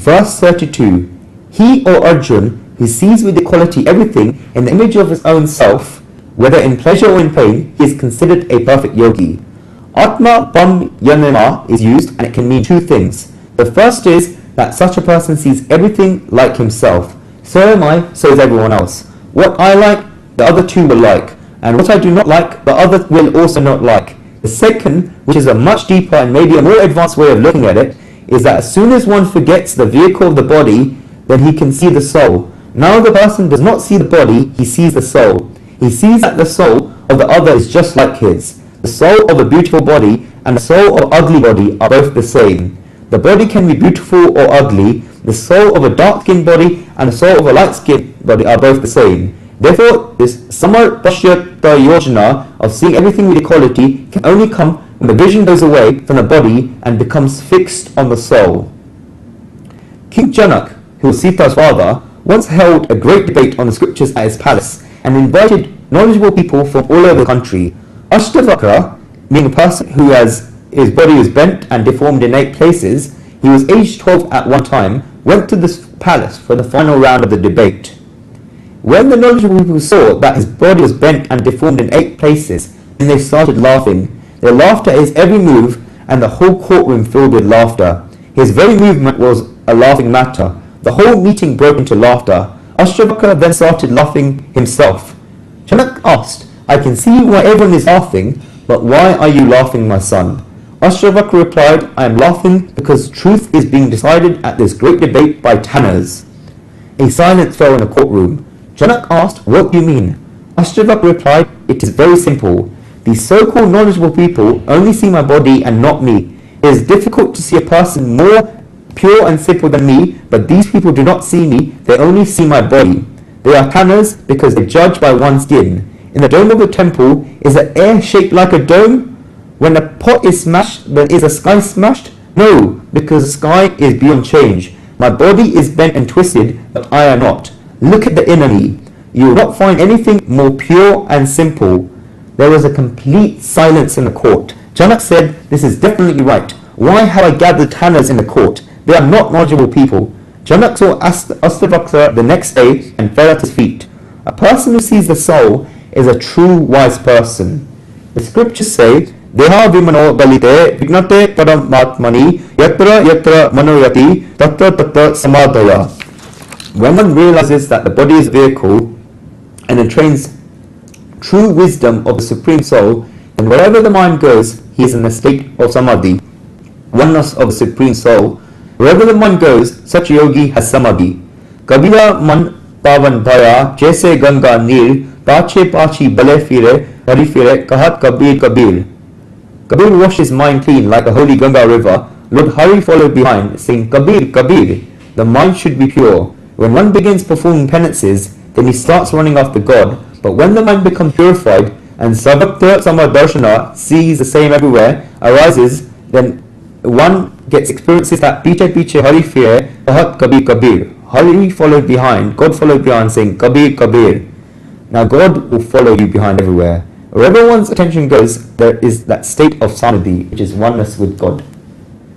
Verse 32. He, or Arjuna, who sees with equality everything in the image of his own self, whether in pleasure or in pain, he is considered a perfect yogi. Atma Yanama is used, and it can mean two things. The first is that such a person sees everything like himself. So am I, so is everyone else. What I like, the other two will like, and what I do not like, the other will also not like. The second, which is a much deeper and maybe a more advanced way of looking at it, is that as soon as one forgets the vehicle of the body, then he can see the soul. Now the person does not see the body, he sees the soul. He sees that the soul of the other is just like his. The soul of a beautiful body and the soul of an ugly body are both the same. The body can be beautiful or ugly. The soul of a dark-skinned body and the soul of a light-skinned body are both the same. Therefore, this Samarpashyata Yojana of seeing everything with equality can only come when the vision goes away from the body and becomes fixed on the soul. King Janak, who was Sita's father, once held a great debate on the scriptures at his palace and invited knowledgeable people from all over the country. Ashtavakra, being a person who has his body is bent and deformed in 8 places, he was aged 12 at one time, went to this palace for the final round of the debate. When the knowledgeable people saw that his body was bent and deformed in 8 places, then they started laughing. Their laughter at his every move, and the whole courtroom filled with laughter. His very movement was a laughing matter. The whole meeting broke into laughter. Ashtavakra then started laughing himself. Janak asked, I can see why everyone is laughing, but why are you laughing, my son? Ashtavakra replied, I am laughing because truth is being decided at this great debate by Tannas. A silence fell in the courtroom. Janak asked, what do you mean? Ashtavakra replied, it is very simple. These so-called knowledgeable people only see my body and not me. It is difficult to see a person more pure and simple than me, but these people do not see me, they only see my body. They are Tannas because they judge by one skin. In the dome of a temple, is the air shaped like a dome? When a pot is smashed, then is the sky smashed? No, because the sky is beyond change. My body is bent and twisted, but I am not. Look at the inner me. You will not find anything more pure and simple. There was a complete silence in the court. Janak said, this is definitely right. Why have I gathered Tannas in the court? They are not knowledgeable people. Janak saw Ashtavakra the next day and fell at his feet. A person who sees the soul is a true wise person. The scriptures say, Deha vimano galite vignate paramatmani yatra yatra manoyati tatra tatra samadhaya. When one realizes that the body is a vehicle and entrains true wisdom of the Supreme Soul, then wherever the mind goes, he is in a state of samadhi, oneness of the Supreme Soul. Wherever the mind goes, such a yogi has samadhi. Kabira man pavan bhaya jaise ganga neel pache pachi bale fire hari fire kahat kabir kabir. Kabir washed his mind clean like the holy Ganga river. Lord Hari followed behind, saying, Kabir, Kabir. The mind should be pure. When one begins performing penances, then he starts running after God. But when the mind becomes purified, and Sarvatra Samadarshana sees the same everywhere, arises, then one gets experiences that Piche Piche Hari Fir, Kahat Kabir Kabir. Hari followed behind, God followed behind, saying, Kabir, Kabir. Now God will follow you behind everywhere. Wherever one's attention goes, there is that state of samadhi, which is oneness with God.